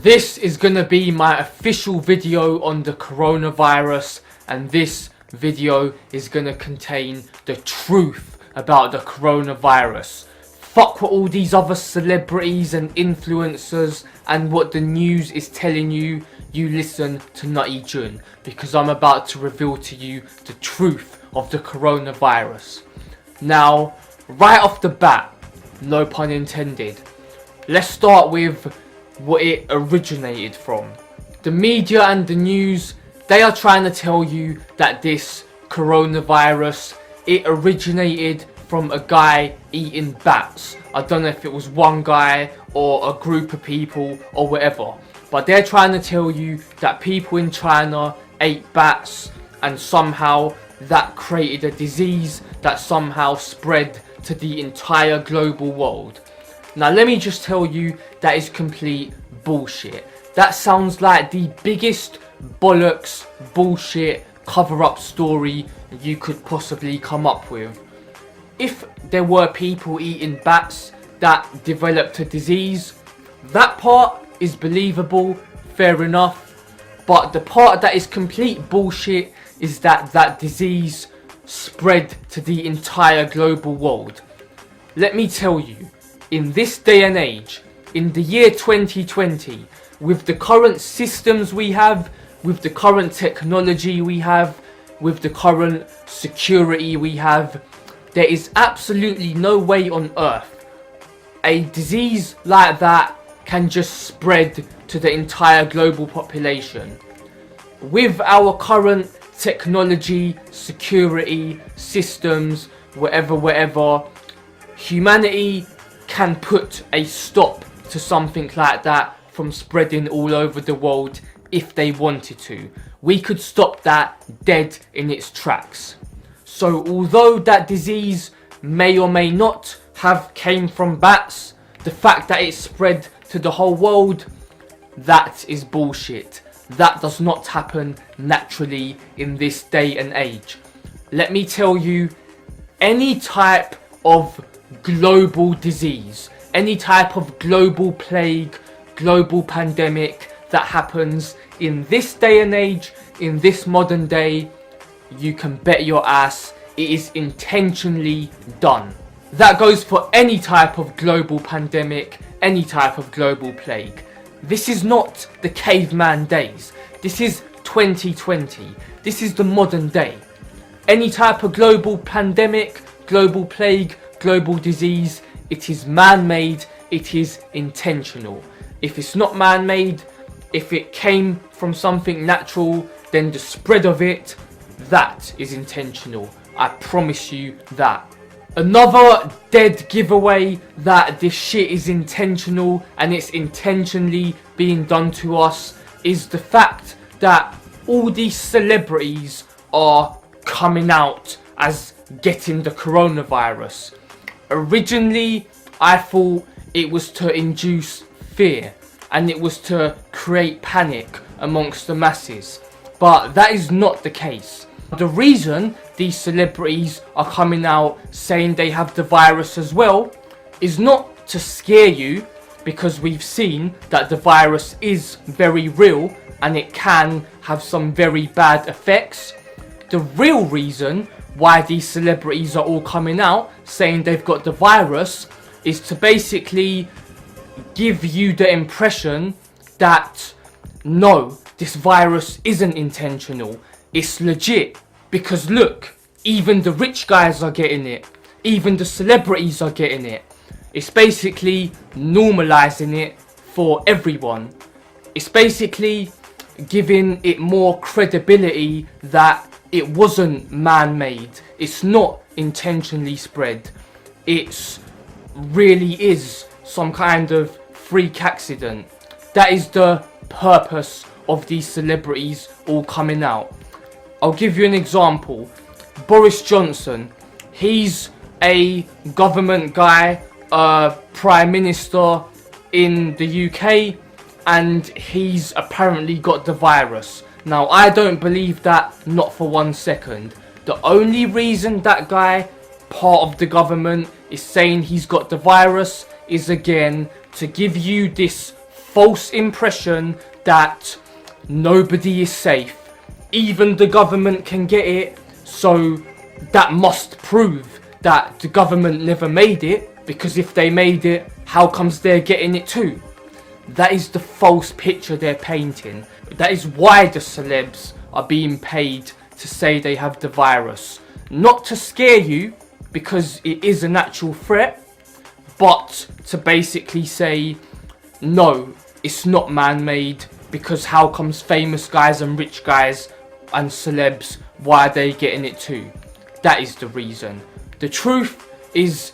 This is gonna be my official video on the coronavirus, and this video is gonna contain the truth about the coronavirus. Fuck what all these other celebrities and influencers and what the news is telling you. You listen to Nutty Jun, because I'm about to reveal to you the truth of the coronavirus. Now, right off the bat, no pun intended, let's start with what it originated from. The media and the news, they are trying to tell you that this coronavirus, it originated from a guy eating bats. I don't know if it was one guy or a group of people or whatever, but they're trying to tell you that people in China ate bats and somehow that created a disease that somehow spread to the entire global world. Now let me just tell you, that is complete bullshit. That sounds like the biggest bollocks, bullshit, cover-up story you could possibly come up with. If there were people eating bats that developed a disease, that part is believable, fair enough. But the part that is complete bullshit is that that disease spread to the entire global world. Let me tell you, in this day and age, in the year 2020, with the current systems we have, with the current technology we have, with the current security we have, there is absolutely no way on earth a disease like that can just spread to the entire global population. With our current technology, security, systems, whatever, humanity can put a stop to something like that from spreading all over the world if they wanted to. We could stop that dead in its tracks. So although that disease may or may not have came from bats, the fact that it spread to the whole world, that is bullshit. That does not happen naturally in this day and age. Let me tell you, any type of global disease, any type of global plague, global pandemic that happens in this day and age, in this modern day, you can bet your ass it is intentionally done. That goes for any type of global pandemic, any type of global plague. This is not the caveman days. This is 2020. This is the modern day. Any type of global pandemic, global plague, global disease, it is man-made, it is intentional. If it's not man-made, if it came from something natural, then the spread of it, that is intentional. I promise you that. Another dead giveaway that this shit is intentional and it's intentionally being done to us is the fact that all these celebrities are coming out as getting the coronavirus. Originally, I thought it was to induce fear and it was to create panic amongst the masses, but that is not the case. The reason these celebrities are coming out saying they have the virus as well is not to scare you, because we've seen that the virus is very real and it can have some very bad effects. The real reason why these celebrities are all coming out saying they've got the virus is to basically give you the impression that no, this virus isn't intentional, it's legit. Because look, even the rich guys are getting it, even the celebrities are getting it. It's basically normalizing it for everyone. It's basically giving it more credibility that it wasn't man-made. It's not intentionally spread. It really is some kind of freak accident. That is the purpose of these celebrities all coming out. I'll give you an example. Boris Johnson, he's a government guy, Prime Minister in the UK, and he's apparently got the virus. Now, I don't believe that, not for 1 second. The only reason that guy, part of the government, is saying he's got the virus is again to give you this false impression that nobody is safe. Even the government can get it, so that must prove that the government never made it, because if they made it, how comes they're getting it too? That is the false picture they're painting. That is why the celebs are being paid to say they have the virus. Not to scare you, because it is an actual threat, but to basically say, no, it's not man-made, because how comes famous guys and rich guys and celebs, why are they getting it too? That is the reason. The truth is,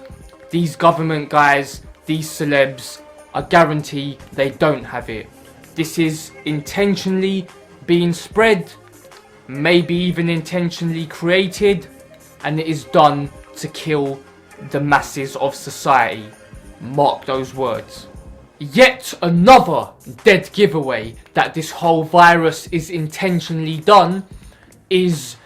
these government guys, these celebs, I guarantee they don't have it. This is intentionally being spread, maybe even intentionally created, and it is done to kill the masses of society. Mark those words. Yet another dead giveaway that this whole virus is intentionally done is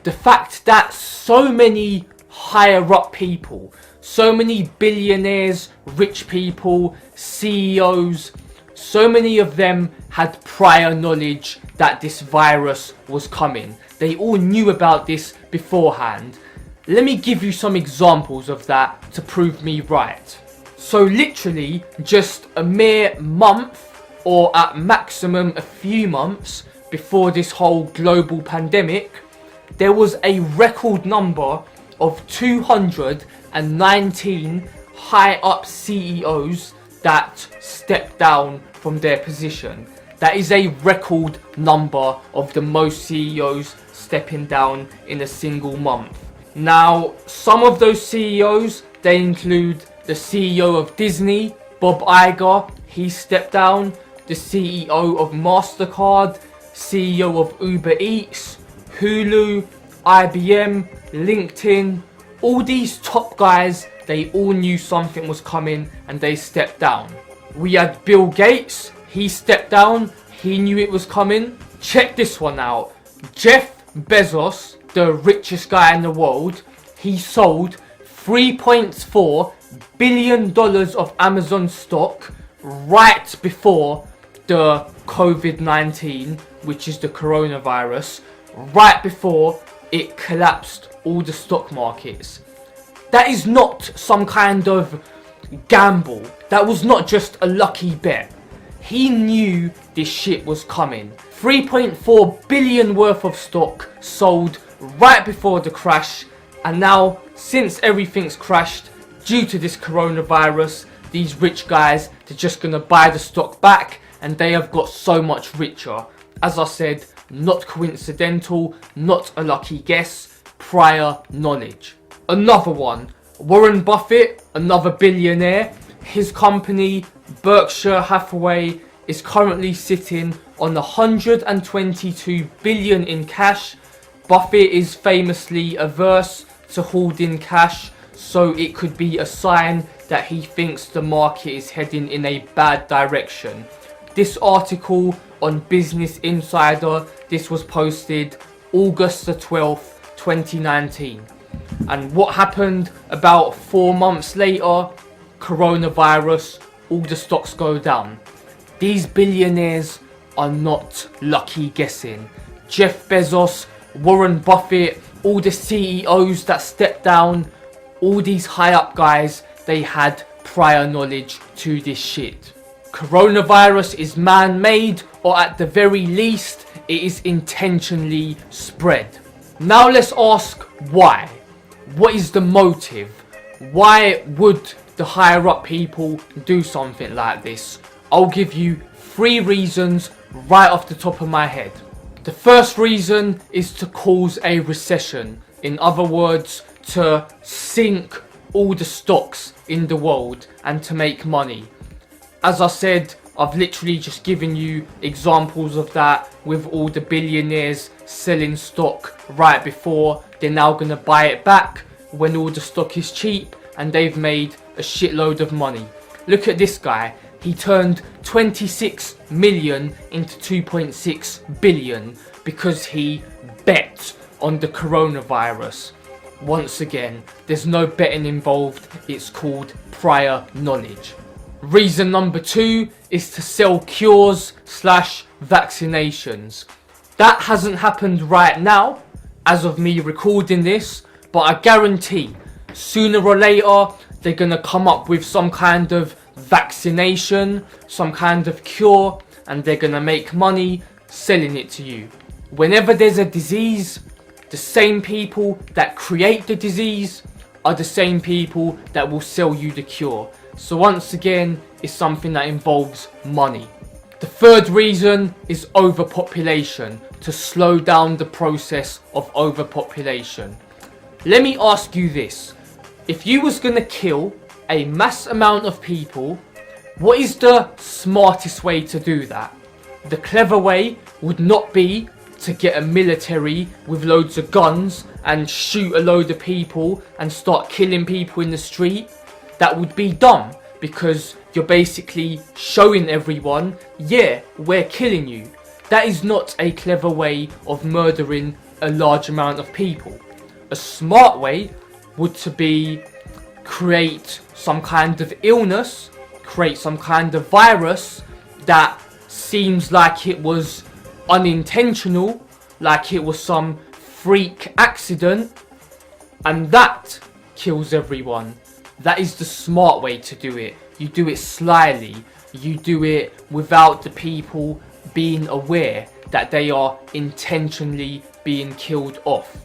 the fact that so many higher up people, so many billionaires, rich people, CEOs, so many of them had prior knowledge that this virus was coming. They all knew about this beforehand. Let me give you some examples of that to prove me right. So literally just a mere month, or at maximum a few months before this whole global pandemic, there was a record number of 219 high up CEOs that stepped down from their position. That is a record number of the most CEOs stepping down in a single month. Now, some of those CEOs, they include the CEO of Disney, Bob Iger, he stepped down. The CEO of MasterCard, CEO of Uber Eats, Hulu, IBM, LinkedIn. All these top guys, they all knew something was coming and they stepped down. We had Bill Gates, he stepped down, he knew it was coming. Check this one out. Jeff Bezos, the richest guy in the world, he sold $3.4 billion of Amazon stock right before the COVID-19, which is the coronavirus, right before it collapsed all the stock markets. That is not some kind of gamble. That was not just a lucky bet. He knew this shit was coming. 3.4 billion worth of stock sold right before the crash, and now since everything's crashed due to this coronavirus, these rich guys, they're just gonna buy the stock back and they have got so much richer. As I said, not coincidental, not a lucky guess, prior knowledge. Another one, Warren Buffett, another billionaire. His company, Berkshire Hathaway, is currently sitting on 122 billion in cash. Buffett is famously averse to holding cash, so it could be a sign that he thinks the market is heading in a bad direction. This article on Business Insider, this was posted August the 12th, 2019. And what happened about 4 months later? Coronavirus, all the stocks go down. These billionaires are not lucky guessing. Jeff Bezos, Warren Buffett, all the CEOs that stepped down, all these high up guys, they had prior knowledge to this shit. Coronavirus is man-made, or at the very least, it is intentionally spread. Now let's ask why. What is the motive? Why would the higher up people do something like this? I'll give you 3 reasons right off the top of my head. The first reason is to cause a recession. In other words, to sink all the stocks in the world and to make money. As I said, I've literally just given you examples of that with all the billionaires selling stock right before. They're now going to buy it back when all the stock is cheap and they've made a shitload of money. Look at this guy. He turned 26 million into 2.6 billion because he bet on the coronavirus. Once again, there's no betting involved. It's called prior knowledge. Reason number 2 is to sell cures slash vaccinations. That hasn't happened right now, as of me recording this, but I guarantee sooner or later they're gonna come up with some kind of vaccination, some kind of cure, and they're gonna make money selling it to you. Whenever there's a disease, the same people that create the disease are the same people that will sell you the cure. So once again, it's something that involves money. The third reason is overpopulation, to slow down the process of overpopulation. Let me ask you this. If you was gonna kill a mass amount of people, what is the smartest way to do that? The clever way would not be to get a military with loads of guns and shoot a load of people and start killing people in the street. That would be dumb, because you're basically showing everyone, yeah, we're killing you. That is not a clever way of murdering a large amount of people. A smart way would to be create some kind of illness, create some kind of virus that seems like it was unintentional, like it was some freak accident, and that kills everyone. That is the smart way to do it. You do it slyly. You do it without the people being aware that they are intentionally being killed off.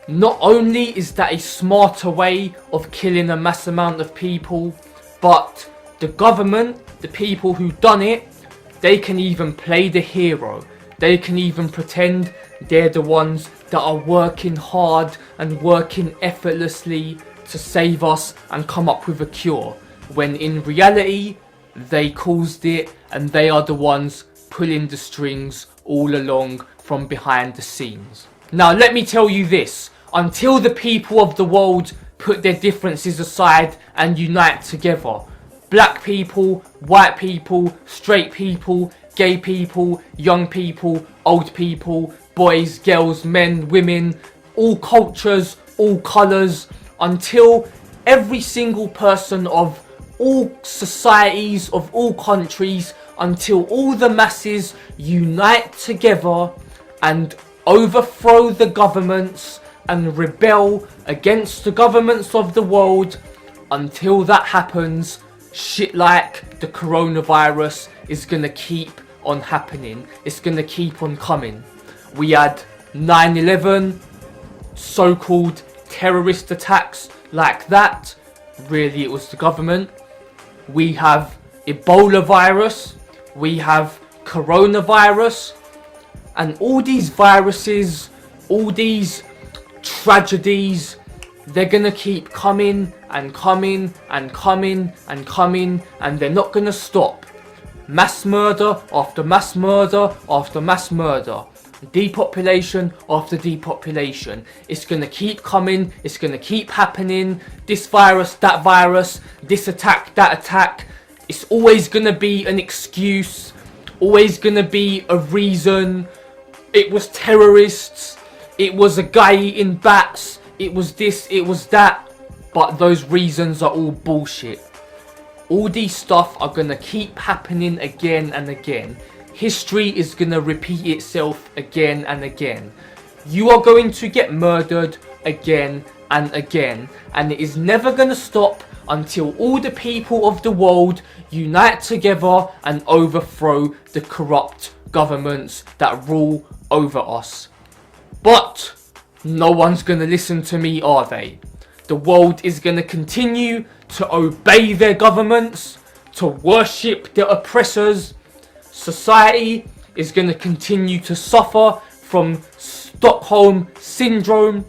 Not only is that a smarter way of killing a mass amount of people, but the government, the people who done it, they can even play the hero. They can even pretend they're the ones that are working hard and working effortlessly to save us and come up with a cure, when in reality they caused it and they are the ones pulling the strings all along from behind the scenes. Now let me tell you this, until the people of the world put their differences aside and unite together, black people, white people, straight people, gay people, young people, old people, boys, girls, men, women, all cultures, all colours, until every single person of all societies, of all countries, until all the masses unite together and overthrow the governments and rebel against the governments of the world, until that happens, shit like the coronavirus is gonna keep on happening. It's gonna keep on coming. We had 9/11, so-called terrorist attacks like that. Really, it was the government. We have Ebola virus. We have coronavirus. And all these viruses, all these tragedies, they're gonna keep coming and coming and coming and coming, and they're not gonna stop. Mass murder after mass murder after mass murder. Depopulation after depopulation. It's gonna keep coming, it's gonna keep happening. This virus, that virus, this attack, that attack. It's always gonna be an excuse, always gonna be a reason. It was terrorists, it was a guy eating bats, it was this, it was that. But those reasons are all bullshit. All these stuff are gonna keep happening again and again. History is gonna repeat itself again and again. You are going to get murdered again and again, and it is never gonna stop until all the people of the world unite together and overthrow the corrupt governments that rule over us. But no one's gonna listen to me, are they? The world is gonna continue to obey their governments, to worship their oppressors. Society is going to continue to suffer from Stockholm Syndrome,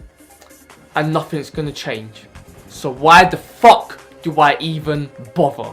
and nothing's going to change. So why the fuck do I even bother?